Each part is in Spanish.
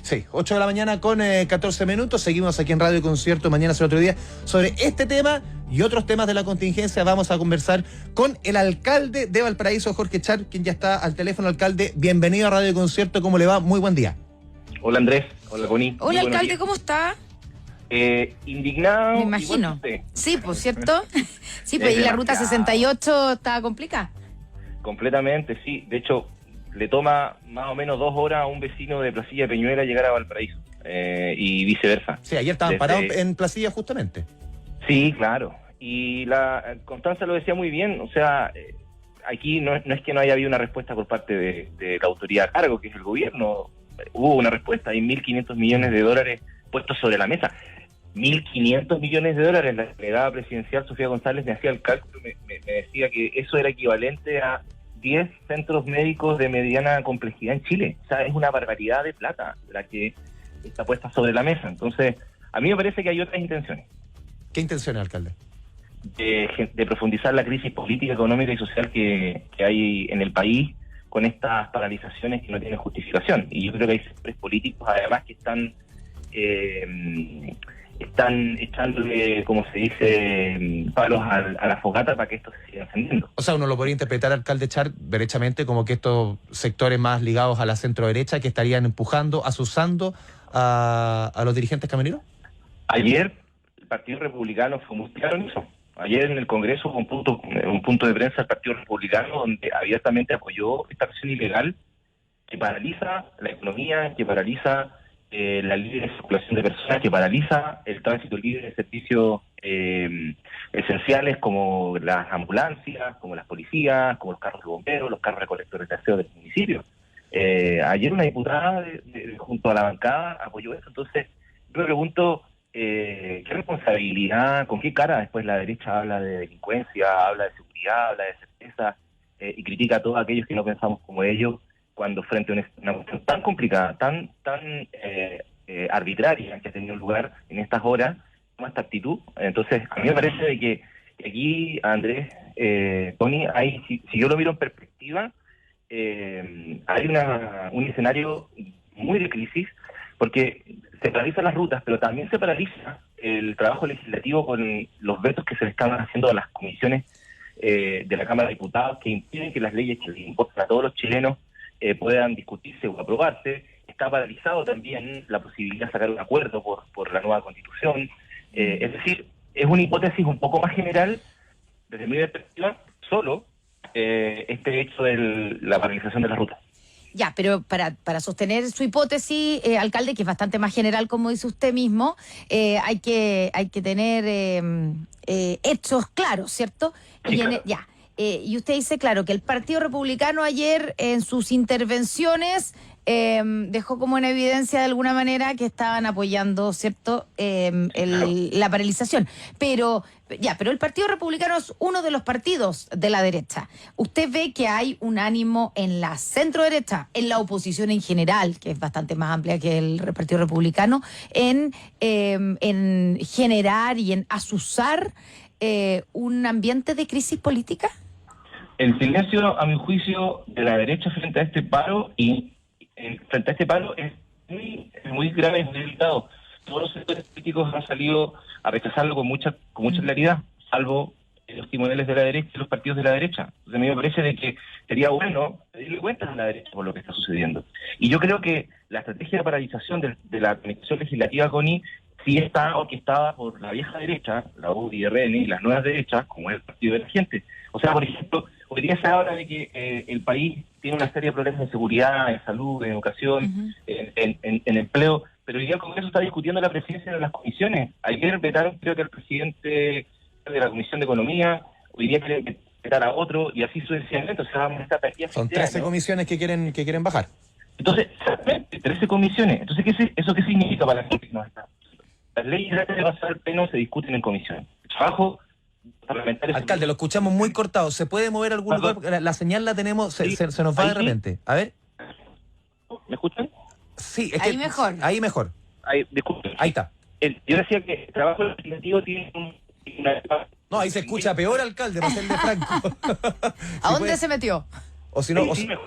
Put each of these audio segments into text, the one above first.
Sí, 8 de la mañana con 14 minutos. Seguimos aquí en Radio Concierto. Mañana será otro día. Sobre este tema y otros temas de la contingencia vamos a conversar con el alcalde de Valparaíso, Jorge Char, quien ya está al teléfono. Alcalde, bienvenido a Radio Concierto. ¿Cómo le va? Muy buen día. Hola Andrés, hola Connie. Hola alcalde, ¿cómo está? Indignado. Me imagino. Sí, pues, ¿cierto? Sí, pues, Es y la ruta demasiado. 68 estaba complicada. Completamente, sí. De hecho, le toma más o menos 2 horas a un vecino de Placilla Peñuela llegar a Valparaíso y viceversa. Sí, ayer estaban parados en Placilla justamente. Sí, claro. Y la Constanza lo decía muy bien, o sea, aquí no es que no haya habido una respuesta por parte de la autoridad a cargo, que es el gobierno. Hubo una respuesta, hay 1.500 millones de dólares puestos sobre la mesa. 1.500 millones de dólares. La delegada presidencial Sofía González me hacía el cálculo, me decía que eso era equivalente a 10 centros médicos de mediana complejidad en Chile. O sea, es una barbaridad de plata la que está puesta sobre la mesa. Entonces, a mí me parece que hay otras intenciones. ¿Qué intención, alcalde? De profundizar la crisis política, económica y social que hay en el país con estas paralizaciones que no tienen justificación. Y yo creo que hay sectores políticos, además, que están echándole, como se dice, palos a la fogata para que esto se siga encendiendo. O sea, uno lo podría interpretar, alcalde Char, derechamente, como que estos sectores más ligados a la centro-derecha que estarían empujando, asusando a los dirigentes camioneros. Ayer el Partido Republicano fue muy claro en eso. Ayer en el Congreso hubo un punto de prensa del Partido Republicano donde abiertamente apoyó esta acción ilegal que paraliza la economía, que paraliza la libre circulación de personas, que paraliza el tránsito libre de servicios esenciales como las ambulancias, como las policías, como los carros de bomberos, los carros recolectores de aseo del municipio. Ayer una diputada junto a la bancada apoyó eso. Entonces yo me pregunto qué responsabilidad, con qué cara después la derecha habla de delincuencia, habla de seguridad, habla de certeza y critica a todos aquellos que no pensamos como ellos, cuando frente a una cuestión tan complicada, tan arbitraria que ha tenido lugar en estas horas, toma esta actitud. Entonces, a mí me parece de que aquí, Andrés, Tony, si yo lo miro en perspectiva, hay un escenario muy de crisis, porque se paralizan las rutas, pero también se paraliza el trabajo legislativo con los vetos que se le están haciendo a las comisiones de la Cámara de Diputados, que impiden que las leyes que les importan a todos los chilenos puedan discutirse o aprobarse. Está paralizado también la posibilidad de sacar un acuerdo por la nueva Constitución. Es decir, es una hipótesis un poco más general, desde mi perspectiva, solo este hecho de la paralización de la ruta. Ya, pero para sostener su hipótesis, alcalde, que es bastante más general, como dice usted mismo, hay que tener hechos claros, ¿cierto? Sí, claro. Y usted dice, claro, que el Partido Republicano ayer en sus intervenciones dejó como en evidencia de alguna manera que estaban apoyando, ¿cierto?, la paralización. Pero el Partido Republicano es uno de los partidos de la derecha. ¿Usted ve que hay un ánimo en la centro derecha, en la oposición en general, que es bastante más amplia que el Partido Republicano, en generar y en azuzar un ambiente de crisis política? El silencio, a mi juicio, de la derecha frente a este paro es muy grave, es muy delicado. Todos los sectores políticos han salido a rechazarlo con mucha claridad, salvo los timoneles de la derecha y los partidos de la derecha. Entonces a mí me parece de que sería bueno pedirle cuentas a la derecha por lo que está sucediendo. Y yo creo que la estrategia de paralización de la Comisión Legislativa, Connie, sí está orquestada por la vieja derecha, la UDI, RN y las nuevas derechas, como es el Partido de la Gente. O sea, por ejemplo, hoy día se habla de que el país tiene una serie de problemas de seguridad, en salud, en educación, en empleo, pero hoy día el Congreso está discutiendo la presidencia de las comisiones. Ayer vetaron, creo que el presidente de la Comisión de Economía, hoy día quieren vetar a otro, y así sucesivamente. O sea, vamos a estar aquí a Son 13 comisiones que quieren bajar. Entonces, exactamente, 13 comisiones. Entonces, ¿eso qué significa para la gente que nos está? Las leyes antes de pasar al pleno se discuten en comisión. El trabajo parlamentario... Alcalde, lo escuchamos muy cortado. ¿Se puede mover algún lugar? La señal la tenemos, Sí. se nos va Ahí de repente. A ver. ¿Me escuchan? Sí, es Ahí que, mejor. Ahí mejor. Disculpen. Ahí está. Yo decía que el trabajo legislativo tiene una... No, ahí se escucha peor, alcalde, para serle franco. ¿A dónde se metió? O si no, ¿Sí me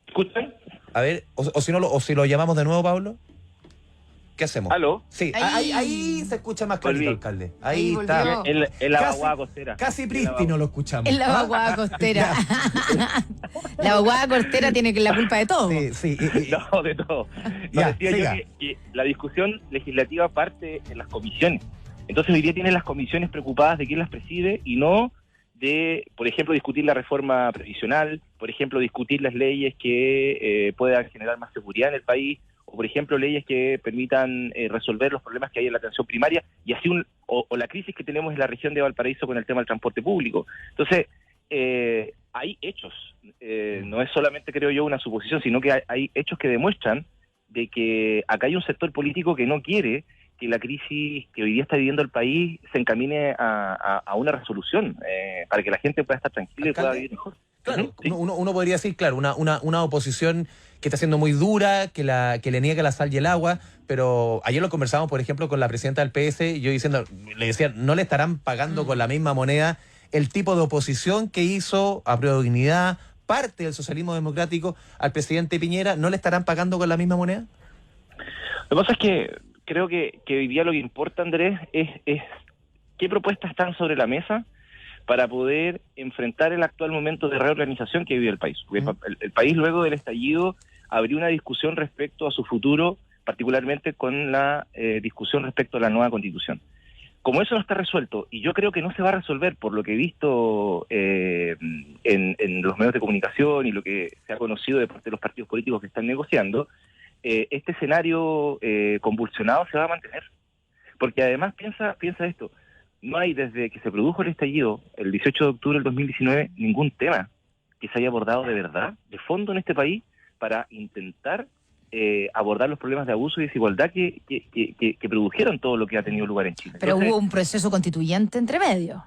escuchan? a ver, o si lo llamamos de nuevo, Pablo. ¿Qué hacemos? ¿Aló? Sí, Ahí. ahí se escucha más clarito, Volví. alcalde. Ahí Ahí volvió. está. En la vaguada costera. Casi En la prístino lo escuchamos. En la vaguada costera. La vaguada costera tiene la culpa de todo. Sí, sí. No, de todo. No, Ya, decía siga. yo que la discusión legislativa parte en las comisiones. Entonces hoy día tienen las comisiones preocupadas de quién las preside y no de, por ejemplo, discutir la reforma previsional, por ejemplo, discutir las leyes que puedan generar más seguridad en el país, o por ejemplo, leyes que permitan resolver los problemas que hay en la atención primaria, y así o la crisis que tenemos en la región de Valparaíso con el tema del transporte público. Entonces, hay hechos, no es solamente, creo yo, una suposición, sino que hay hechos que demuestran de que acá hay un sector político que no quiere que la crisis que hoy día está viviendo el país se encamine a una resolución, para que la gente pueda estar tranquila y pueda vivir mejor. Claro, Sí. uno podría decir, claro, una oposición que está siendo muy dura, que le niega la sal y el agua, pero ayer lo conversamos, por ejemplo, con la presidenta del PS, y yo le decía, no le estarán pagando con la misma moneda el tipo de oposición que hizo a Prueba de Dignidad, parte del socialismo democrático, al presidente Piñera, ¿no le estarán pagando con la misma moneda? Lo que pasa es que creo que hoy día lo que importa, Andrés, es qué propuestas están sobre la mesa para poder enfrentar el actual momento de reorganización que vive el país. Porque el país, luego del estallido, abrió una discusión respecto a su futuro, particularmente con la discusión respecto a la nueva Constitución. Como eso no está resuelto, y yo creo que no se va a resolver por lo que he visto en los medios de comunicación y lo que se ha conocido de parte de los partidos políticos que están negociando, este escenario convulsionado se va a mantener. Porque además piensa esto, no hay desde que se produjo el estallido, el 18 de octubre del 2019, ningún tema que se haya abordado de verdad, de fondo en este país, para intentar abordar los problemas de abuso y desigualdad que produjeron todo lo que ha tenido lugar en Chile. Pero Entonces, hubo un proceso constituyente entre medio.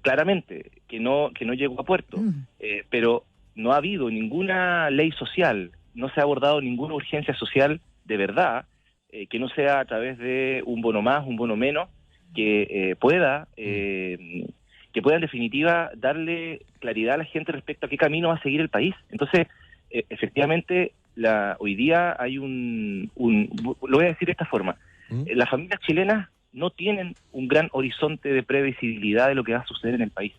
claramente, que no llegó a puerto, pero no ha habido ninguna ley social, no se ha abordado ninguna urgencia social de verdad, que no sea a través de un bono más, un bono menos, que pueda en definitiva darle claridad a la gente respecto a qué camino va a seguir el país. Entonces, efectivamente, hoy día hay lo voy a decir de esta forma, las familias chilenas no tienen un gran horizonte de previsibilidad de lo que va a suceder en el país.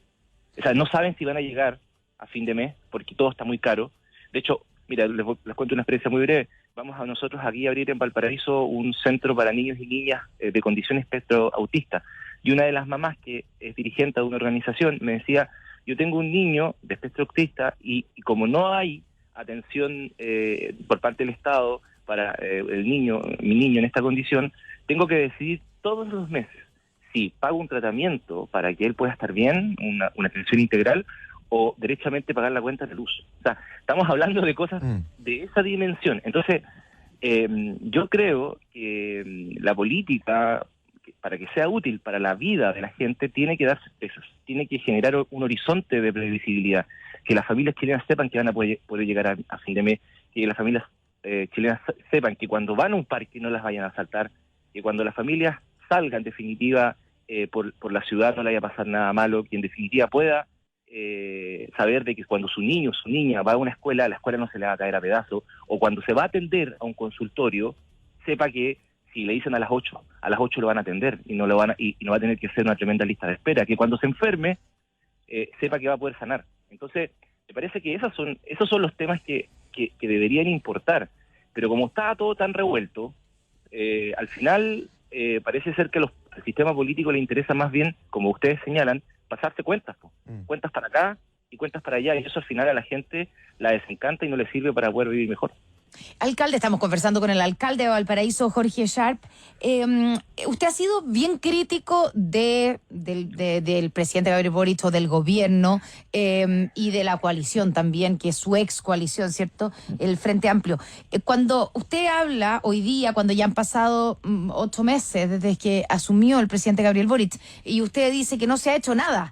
O sea, no saben si van a llegar a fin de mes, porque todo está muy caro. De hecho, mira, les cuento una experiencia muy breve. Vamos a nosotros aquí a abrir en Valparaíso un centro para niños y niñas de condición espectro autista. Y una de las mamás, que es dirigente de una organización, me decía, yo tengo un niño de espectro autista y como no hay atención por parte del Estado para mi niño en esta condición, tengo que decidir todos los meses si pago un tratamiento para que él pueda estar bien, una atención integral, o derechamente pagar la cuenta de luz. O sea, estamos hablando de cosas de esa dimensión. Entonces, yo creo que la política, para que sea útil para la vida de la gente, tiene que dar certezas, tiene que generar un horizonte de previsibilidad, que las familias chilenas sepan que van a poder llegar a fin de mes, que las familias chilenas sepan que cuando van a un parque no las vayan a asaltar, que cuando las familias salgan, en definitiva, por la ciudad no le vaya a pasar nada malo, que en definitiva pueda saber de que cuando su niño o su niña va a una escuela, la escuela no se le va a caer a pedazos, o cuando se va a atender a un consultorio, sepa que si le dicen a las 8 lo van a atender y no va a tener que hacer una tremenda lista de espera, que cuando se enferme sepa que va a poder sanar. Entonces, me parece que esos son los temas que deberían importar, pero como está todo tan revuelto, al final parece ser que al sistema político le interesa más bien, como ustedes señalan, pasarse cuentas, cuentas para acá y cuentas para allá, y eso al final a la gente la desencanta y no le sirve para poder vivir mejor. Alcalde, estamos conversando con el alcalde de Valparaíso, Jorge Sharp. Usted ha sido bien crítico del presidente Gabriel Boric, o del gobierno, y de la coalición también, que es su ex coalición, ¿cierto? El Frente Amplio. Cuando usted habla hoy día, cuando ya han pasado 8 meses desde que asumió el presidente Gabriel Boric, y usted dice que no se ha hecho nada,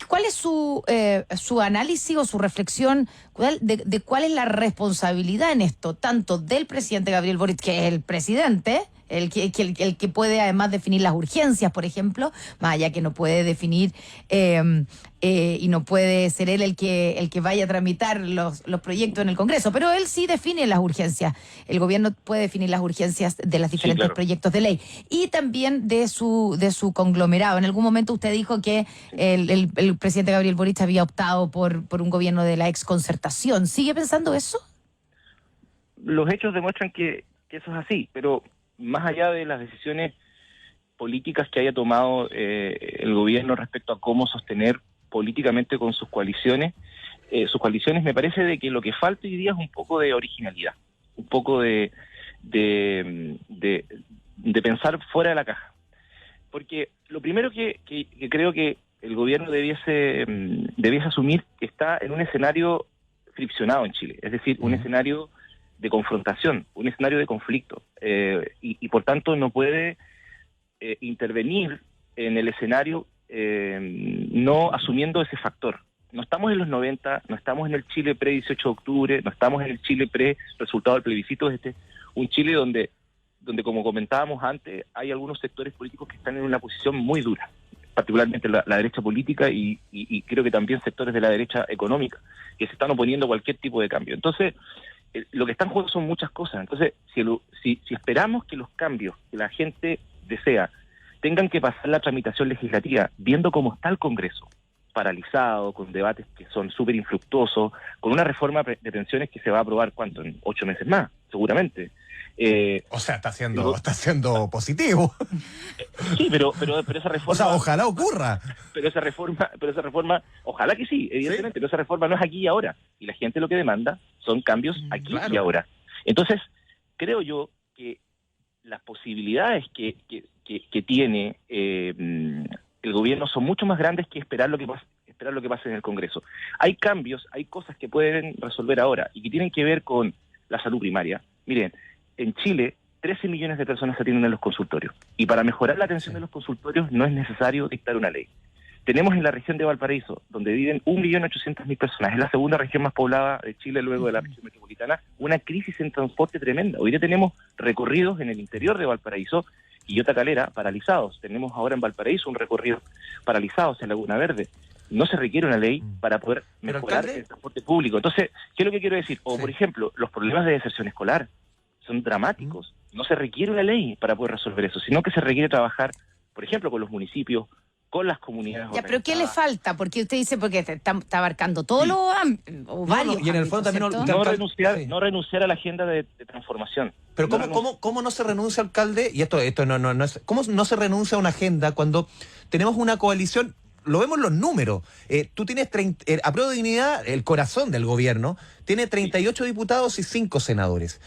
¿cuál es su análisis o su reflexión de cuál es la responsabilidad en esto, tanto del presidente Gabriel Boric, que es el presidente, el que puede además definir las urgencias, por ejemplo, más allá que no puede definir y no puede ser él el que vaya a tramitar los proyectos en el Congreso, pero él sí define las urgencias. El gobierno puede definir las urgencias de los diferentes proyectos de ley y también de su conglomerado. En algún momento usted dijo que el presidente Gabriel Boric había optado por un gobierno de la exconcertación. ¿Sigue pensando eso? Los hechos demuestran que eso es así, pero más allá de las decisiones políticas que haya tomado el gobierno respecto a cómo sostener políticamente con sus coaliciones, me parece de que lo que falta hoy día es un poco de originalidad, un poco de pensar fuera de la caja. Porque lo primero que creo que el gobierno debiese asumir que está en un escenario friccionado en Chile, es decir, un escenario de confrontación, un escenario de conflicto, y por tanto no puede intervenir en el escenario no asumiendo ese factor. No estamos en los 90, no estamos en el Chile pre-18 de octubre, no estamos en el Chile pre-resultado del plebiscito, un Chile donde como comentábamos antes, hay algunos sectores políticos que están en una posición muy dura, particularmente la derecha política y creo que también sectores de la derecha económica, que se están oponiendo a cualquier tipo de cambio. Entonces, lo que está en juego son muchas cosas. Entonces, si esperamos que los cambios que la gente desea tengan que pasar la tramitación legislativa, viendo cómo está el Congreso, paralizado, con debates que son súper infructuosos, con una reforma de pensiones que se va a aprobar, ¿cuánto? En 8 meses más, seguramente. O sea, está siendo positivo. Sí, pero esa reforma... O sea, ojalá ocurra. Pero esa reforma, ojalá que sí, evidentemente, ¿sí? Pero esa reforma no es aquí y ahora. Y la gente lo que demanda son cambios aquí y ahora. Entonces, creo yo que las posibilidades que tiene el gobierno son mucho más grandes que esperar lo que pase en el Congreso. Hay cambios, hay cosas que pueden resolver ahora y que tienen que ver con la salud primaria. Miren, en Chile 13 millones de personas se atienden en los consultorios y para mejorar la atención de los consultorios no es necesario dictar una ley. Tenemos en la región de Valparaíso, donde viven 1.800.000 personas, es la segunda región más poblada de Chile luego de la región metropolitana, una crisis en transporte tremenda. Hoy día tenemos recorridos en el interior de Valparaíso, Quillota Calera, paralizados. Tenemos ahora en Valparaíso un recorrido paralizados en Laguna Verde. No se requiere una ley para poder mejorar el transporte público. Entonces, ¿qué es lo que quiero decir? O, por ejemplo, los problemas de deserción escolar son dramáticos. No se requiere una ley para poder resolver eso, sino que se requiere trabajar, por ejemplo, con los municipios, con las comunidades. Ya, pero ¿qué le falta? Porque usted dice, porque está abarcando todos los o varios. Y en el fondo también no renunciar a la agenda de transformación. Pero ¿cómo no se renuncia, alcalde? Y esto no es. ¿Cómo no se renuncia a una agenda cuando tenemos una coalición? Lo vemos en los números. Tú tienes Apruebo Dignidad, el corazón del gobierno, tiene 38 diputados y 5 senadores.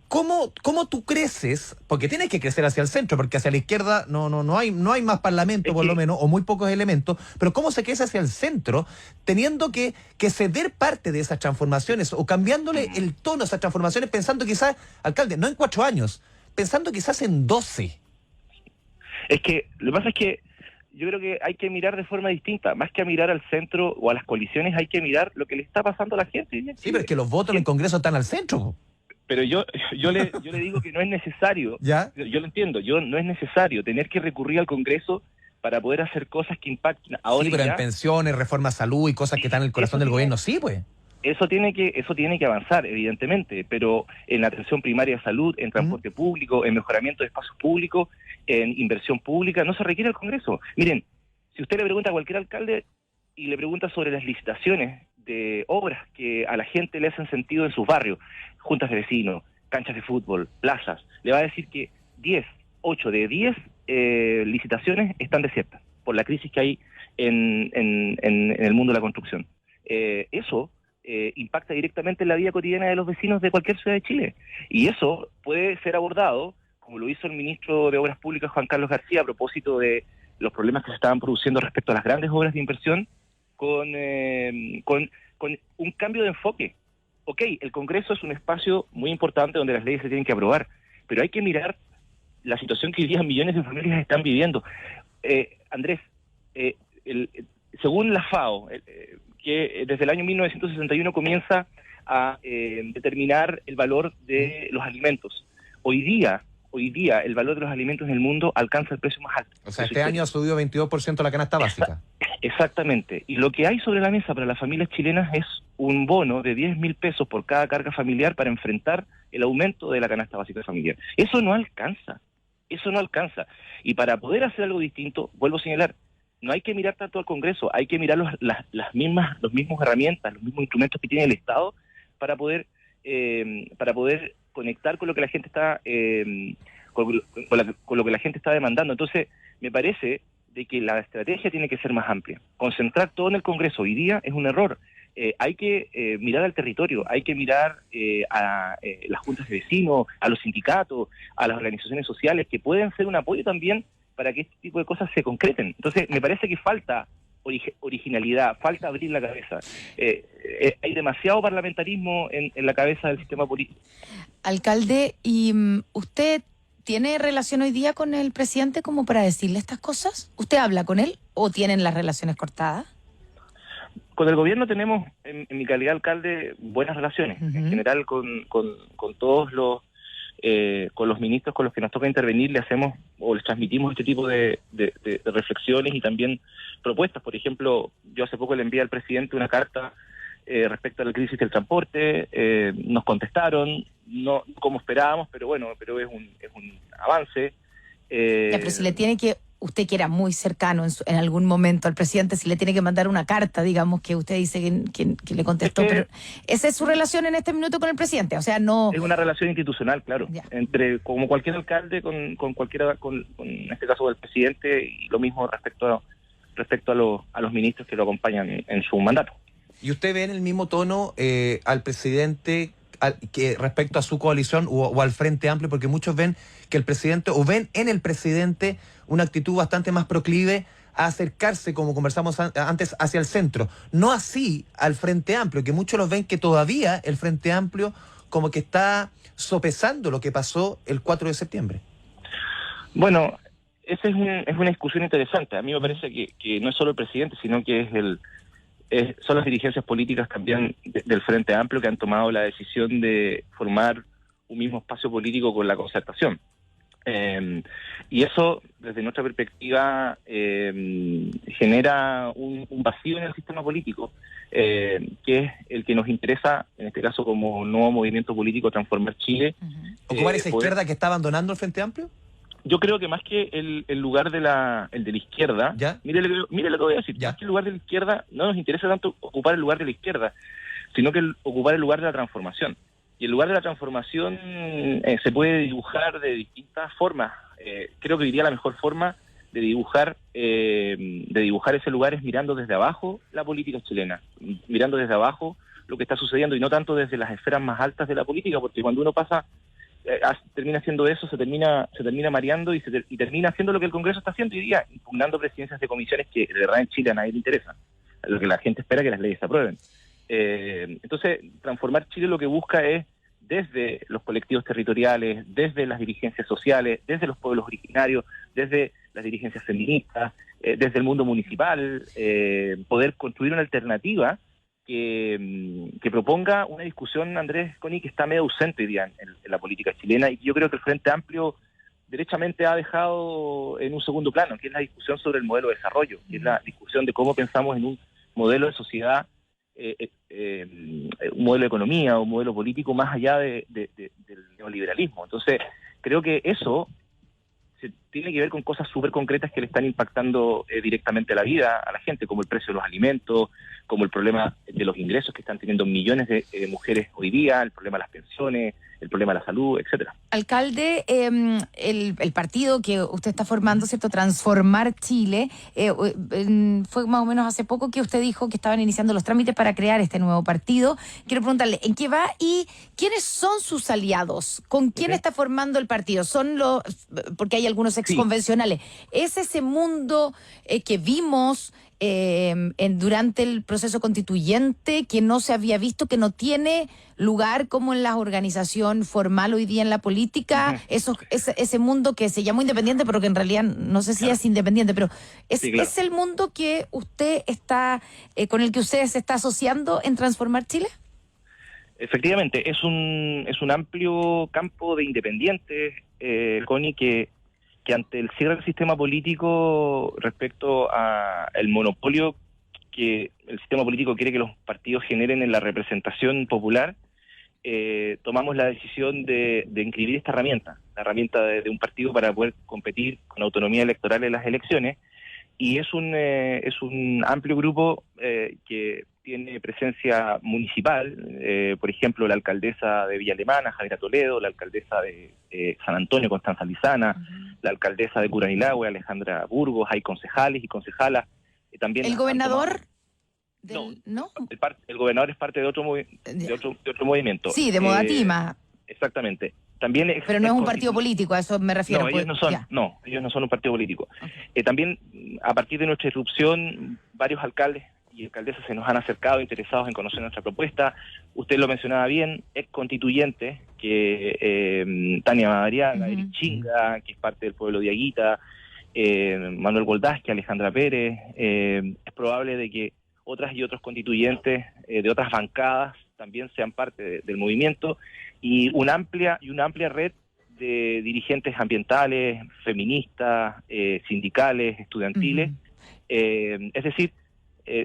¿Cómo tú creces? Porque tienes que crecer hacia el centro, porque hacia la izquierda no hay más parlamento, por lo menos, o muy pocos elementos. Pero ¿cómo se crece hacia el centro teniendo que ceder parte de esas transformaciones o cambiándole el tono a esas transformaciones, pensando quizás, alcalde, no en 4 años, pensando quizás en 12? Es que lo que pasa es que yo creo que hay que mirar de forma distinta, más que a mirar al centro o a las coaliciones, hay que mirar lo que le está pasando a la gente. Sí, pero es que los votos en el Congreso están al centro. Pero yo le digo que no es necesario. ¿Ya? Yo lo entiendo, no es necesario tener que recurrir al Congreso para poder hacer cosas que impacten ahora. Sí, pero en pensiones, reforma a salud y cosas que están en el corazón del gobierno, sí, pues. Eso tiene que avanzar, evidentemente, pero en la atención primaria de salud, en transporte público, en mejoramiento de espacios públicos, en inversión pública, no se requiere el Congreso. Miren, si usted le pregunta a cualquier alcalde y le pregunta sobre las licitaciones de obras que a la gente le hacen sentido en sus barrios, juntas de vecinos, canchas de fútbol, plazas, le va a decir que 8 de 10 licitaciones están desiertas por la crisis que hay en el mundo de la construcción. Eso impacta directamente en la vida cotidiana de los vecinos de cualquier ciudad de Chile. Y eso puede ser abordado, como lo hizo el ministro de Obras Públicas, Juan Carlos García, a propósito de los problemas que se estaban produciendo respecto a las grandes obras de inversión, con un cambio de enfoque. Ok, el Congreso es un espacio muy importante donde las leyes se tienen que aprobar, pero hay que mirar la situación que hoy día millones de familias están viviendo. Andrés, según la FAO, que desde el año 1961 comienza a determinar el valor de los alimentos. Hoy día el valor de los alimentos en el mundo alcanza el precio más alto. O sea, este año ha subido 22% la canasta básica. Exactamente. Y lo que hay sobre la mesa para las familias chilenas es un bono de 10.000 pesos por cada carga familiar para enfrentar el aumento de la canasta básica familiar. Eso no alcanza. Eso no alcanza. Y para poder hacer algo distinto, vuelvo a señalar, no hay que mirar tanto al Congreso, hay que mirar los mismos herramientas, los mismos instrumentos que tiene el Estado para poder conectar con lo que la gente está con lo que la gente está demandando. Entonces, me parece de que la estrategia tiene que ser más amplia. Concentrar todo en el Congreso hoy día es un error. Hay que mirar al territorio, hay que mirar a las juntas de vecinos, a los sindicatos, a las organizaciones sociales que pueden ser un apoyo también para que este tipo de cosas se concreten. Entonces, me parece que falta originalidad, falta abrir la cabeza. Hay demasiado parlamentarismo en la cabeza del sistema político. Alcalde, ¿y usted tiene relación hoy día con el presidente como para decirle estas cosas? ¿Usted habla con él o tienen las relaciones cortadas? Con el gobierno tenemos, en mi calidad de alcalde, buenas relaciones. Uh-huh. En general, con todos con los ministros con los que nos toca intervenir, le hacemos o les transmitimos este tipo de reflexiones y también propuestas. Por ejemplo, yo hace poco le envié al presidente una carta respecto a la crisis del transporte, nos contestaron, no como esperábamos, pero bueno, pero es un avance. Ya, pero si le tiene que, usted que era muy cercano en algún momento al presidente, si le tiene que mandar una carta, digamos, que usted dice que le contestó, pero ¿esa es su relación en este minuto con el presidente? O sea, no... Es una relación institucional, claro, ya. Entre como cualquier alcalde con cualquiera, en este caso el presidente, y lo mismo respecto a los ministros que lo acompañan en su mandato. ¿Y usted ve en el mismo tono al presidente que respecto a su coalición o al Frente Amplio? Porque muchos ven que el presidente, o ven en el presidente una actitud bastante más proclive a acercarse, como conversamos antes, hacia el centro. No así al Frente Amplio, que muchos los ven que todavía el Frente Amplio como que está sopesando lo que pasó el 4 de septiembre. Bueno, esa es una discusión interesante. A mí me parece que no es solo el presidente, sino que son las dirigencias políticas también del Frente Amplio que han tomado la decisión de formar un mismo espacio político con la concertación. Y eso, desde nuestra perspectiva, genera un vacío en el sistema político, que es el que nos interesa, en este caso como nuevo movimiento político, transformar Chile. ¿Ocupar esa izquierda que está abandonando el Frente Amplio? Yo creo que más que el lugar de la izquierda, ¿ya? Mire lo que voy a decir, ¿ya? Más que el lugar de la izquierda, no nos interesa tanto ocupar el lugar de la izquierda, sino que ocupar el lugar de la transformación. Y el lugar de la transformación se puede dibujar de distintas formas. Creo que hoy día la mejor forma de dibujar ese lugar es mirando desde abajo la política chilena, mirando desde abajo lo que está sucediendo y no tanto desde las esferas más altas de la política, porque cuando uno termina haciendo eso, se termina mareando y termina haciendo lo que el Congreso está haciendo hoy día, impugnando presidencias de comisiones que de verdad en Chile a nadie le interesa, lo que la gente espera que las leyes se aprueben. Entonces, transformar Chile lo que busca es desde los colectivos territoriales, desde las dirigencias sociales, desde los pueblos originarios, desde las dirigencias feministas, desde el mundo municipal, poder construir una alternativa que proponga una discusión, Andrés Connie, que está medio ausente hoy día en la política chilena, y yo creo que el Frente Amplio derechamente ha dejado en un segundo plano, que es la discusión sobre el modelo de desarrollo, que es la discusión de cómo pensamos en un modelo de sociedad, un modelo de economía, un modelo político más allá del neoliberalismo. Entonces, creo que eso tiene que ver con cosas súper concretas que le están impactando directamente a la vida, a la gente, como el precio de los alimentos, como el problema de los ingresos que están teniendo millones de mujeres hoy día, el problema de las pensiones, el problema de la salud, etcétera. Alcalde, el partido que usted está formando, ¿cierto? Transformar Chile, fue más o menos hace poco que usted dijo que estaban iniciando los trámites para crear este nuevo partido. Quiero preguntarle, ¿en qué va y quiénes son sus aliados? ¿Con quién está formando el partido? Porque hay algunos exconvencionales. ¿Es ese mundo que vimos durante el proceso constituyente, que no se había visto, que no tiene lugar como en la organización formal hoy día en la política? Ese mundo que se llamó independiente, pero que en realidad no sé si es independiente, pero ¿es el mundo que usted está, con el que usted se está asociando en Transformar Chile? Efectivamente, es un amplio campo de independientes, Connie, que que ante el cierre del sistema político respecto a el monopolio que el sistema político quiere que los partidos generen en la representación popular, tomamos la decisión de inscribir esta herramienta, la herramienta de un partido para poder competir con autonomía electoral en las elecciones, y es un amplio grupo que tiene presencia municipal, por ejemplo, la alcaldesa de Villa Alemana, Javiera Toledo, la alcaldesa de San Antonio, Constanza Lizana, la alcaldesa de Curanilahue, Alejandra Burgos, hay concejales y concejalas. También ¿El gobernador? ¿No? El gobernador es parte de otro movimiento. Sí, de Modatima. Exactamente. También pero no es un partido político, a eso me refiero. No, ellos no son un partido político. Okay. También, a partir de nuestra irrupción, varios alcaldes y alcaldesas se nos han acercado interesados en conocer nuestra propuesta. Usted lo mencionaba bien, ex constituyentes, que Tania Madariaga, Eric Chinga, que es parte del pueblo de Aguita, Manuel Goldasque, Alejandra Pérez. Es probable de que otras y otros constituyentes de otras bancadas también sean parte del movimiento, y una amplia red de dirigentes ambientales, feministas, sindicales, estudiantiles. Es decir,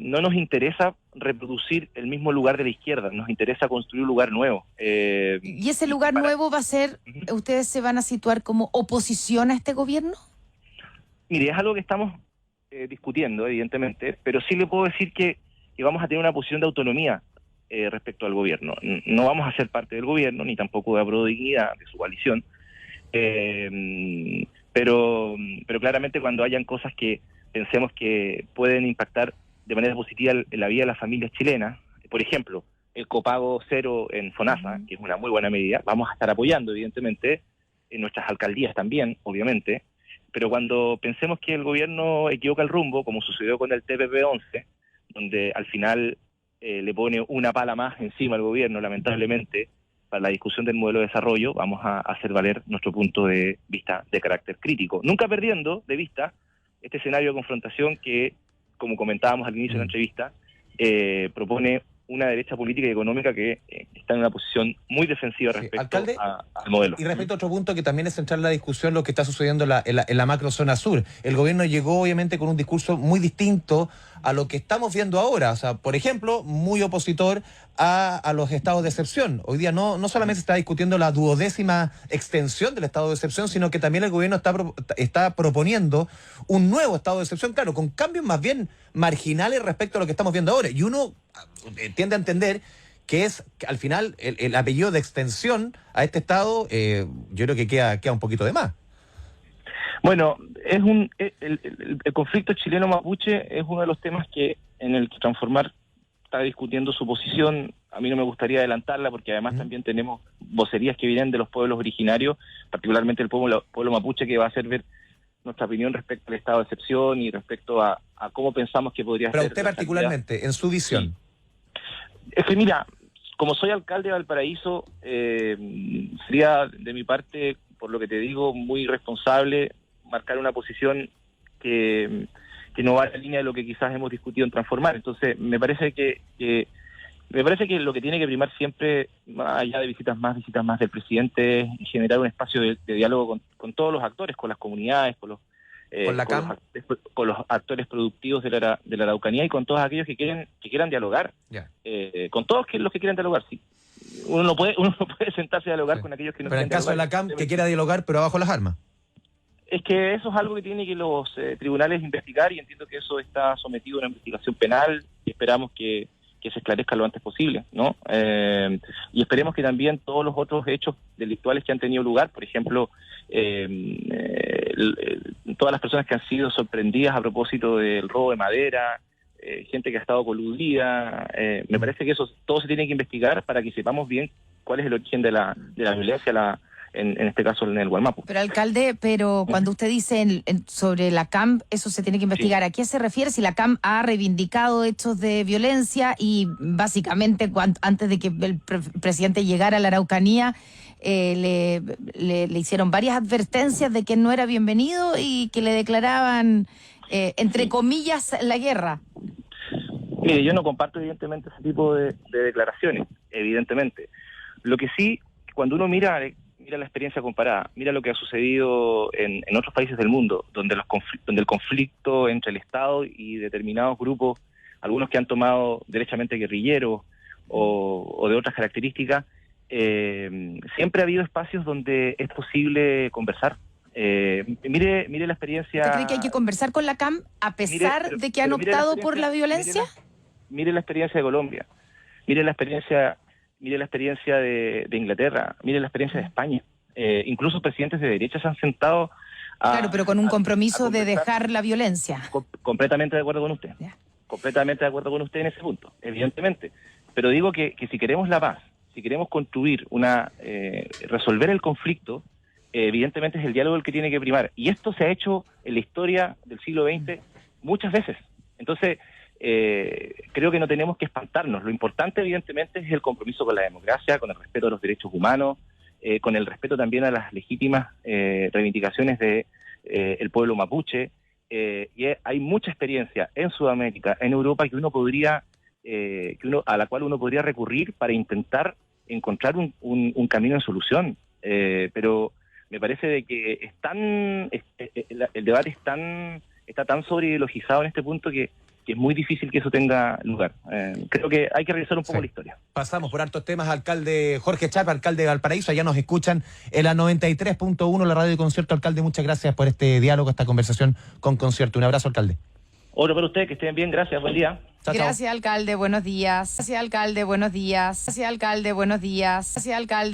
no nos interesa reproducir el mismo lugar de la izquierda, nos interesa construir un lugar nuevo. ¿Y ese lugar nuevo va a ser, ustedes se van a situar como oposición a este gobierno? Mire, es algo que estamos discutiendo, evidentemente, pero sí le puedo decir que vamos a tener una posición de autonomía respecto al gobierno. No vamos a ser parte del gobierno, ni tampoco de Apruebo Dignidad, de su coalición, pero claramente cuando hayan cosas que pensemos que pueden impactar de manera positiva en la vida de las familias chilenas, por ejemplo, el copago cero en FONASA, que es una muy buena medida, vamos a estar apoyando, evidentemente, en nuestras alcaldías también, obviamente, pero cuando pensemos que el gobierno equivoca el rumbo, como sucedió con el TPP-11, donde al final le pone una pala más encima al gobierno, lamentablemente, para la discusión del modelo de desarrollo, vamos a hacer valer nuestro punto de vista de carácter crítico. Nunca perdiendo de vista este escenario de confrontación que, como comentábamos al inicio de la entrevista, propone una derecha política y económica que está en una posición muy defensiva respecto al modelo. Y respecto a otro punto que también es central en la discusión, lo que está sucediendo en la macrozona sur. El gobierno llegó obviamente con un discurso muy distinto a lo que estamos viendo ahora. O sea, por ejemplo, muy opositor a los estados de excepción. Hoy día no solamente se está discutiendo la 12ª extensión del estado de excepción, sino que también el gobierno está proponiendo un nuevo estado de excepción, claro, con cambios más bien marginales respecto a lo que estamos viendo ahora. Y uno tiende a entender que es que al final el apellido de extensión a este estado, yo creo que queda un poquito de más. Bueno, el conflicto chileno-mapuche es uno de los temas en el que Transformar está discutiendo su posición. A mí no me gustaría adelantarla porque además también tenemos vocerías que vienen de los pueblos originarios, particularmente el pueblo mapuche, que va a hacer ver nuestra opinión respecto al estado de excepción y respecto a cómo pensamos que podría ser. Pero usted particularmente, en su visión. Sí. Es que mira, como soy alcalde de Valparaíso, sería de mi parte, por lo que te digo, muy responsable marcar una posición que no va en la línea de lo que quizás hemos discutido en Transformar. Entonces, me parece que lo que tiene que primar siempre, más allá de visitas más del presidente, es generar un espacio de diálogo con todos los actores, con las comunidades, con los actores productivos de la Araucanía y con todos aquellos que quieran dialogar. Yeah. Con todos los que quieran dialogar, sí. Uno no puede sentarse a dialogar con aquellos que no quieren dialogar. Pero en el caso de la CAM, que quiera dialogar, pero abajo las armas. Es que eso es algo que tienen que los tribunales investigar, y entiendo que eso está sometido a una investigación penal y esperamos que se esclarezca lo antes posible, ¿no? Y esperemos que también todos los otros hechos delictuales que han tenido lugar, por ejemplo, todas las personas que han sido sorprendidas a propósito del robo de madera, gente que ha estado coludida, me parece que eso todo se tiene que investigar para que sepamos bien cuál es el origen de la violencia, en este caso en el Gualmapu. Pero alcalde, cuando usted dice sobre la CAM, eso se tiene que investigar. Sí. ¿A qué se refiere? Si la CAM ha reivindicado hechos de violencia y básicamente antes de que el presidente llegara a la Araucanía, le hicieron varias advertencias de que no era bienvenido y que le declaraban, entre comillas, la guerra. Mire, yo no comparto evidentemente ese tipo de declaraciones, evidentemente. Lo que sí, cuando uno mira la experiencia comparada, mira lo que ha sucedido en otros países del mundo, donde el conflicto entre el Estado y determinados grupos, algunos que han tomado derechamente guerrilleros o de otras características, siempre ha habido espacios donde es posible conversar. Mire la experiencia... ¿Usted cree que hay que conversar con la CAM a pesar de que han optado por la violencia? Mire la experiencia de Colombia, mire la experiencia de Inglaterra, mire la experiencia de España. Incluso presidentes de derecha se han sentado claro, pero con un compromiso de dejar la violencia. Completamente de acuerdo con usted. Ya. Completamente de acuerdo con usted en ese punto, evidentemente. Pero digo que si queremos la paz, si queremos construir resolver el conflicto, evidentemente es el diálogo el que tiene que primar. Y esto se ha hecho en la historia del siglo XX muchas veces. Entonces, creo que no tenemos que espantarnos. Lo importante, evidentemente, es el compromiso con la democracia, con el respeto a los derechos humanos, con el respeto también a las legítimas reivindicaciones de el pueblo mapuche. Y hay mucha experiencia en Sudamérica, en Europa, a la cual uno podría recurrir para intentar encontrar un camino de solución. Pero me parece de que el debate está tan sobreideologizado en este punto que es muy difícil que eso tenga lugar. Creo que hay que revisar un poco la historia. Pasamos por hartos temas, alcalde Jorge Char, alcalde de Valparaíso, allá nos escuchan en la 93.1, la radio de Concierto. Alcalde, muchas gracias por este diálogo, esta conversación con Concierto. Un abrazo, alcalde. Otro para ustedes, que estén bien, gracias, buen día. Chao, Gracias, alcalde, buenos días. Gracias, alcalde, buenos días. Gracias, alcalde, buenos días. Gracias, alcalde.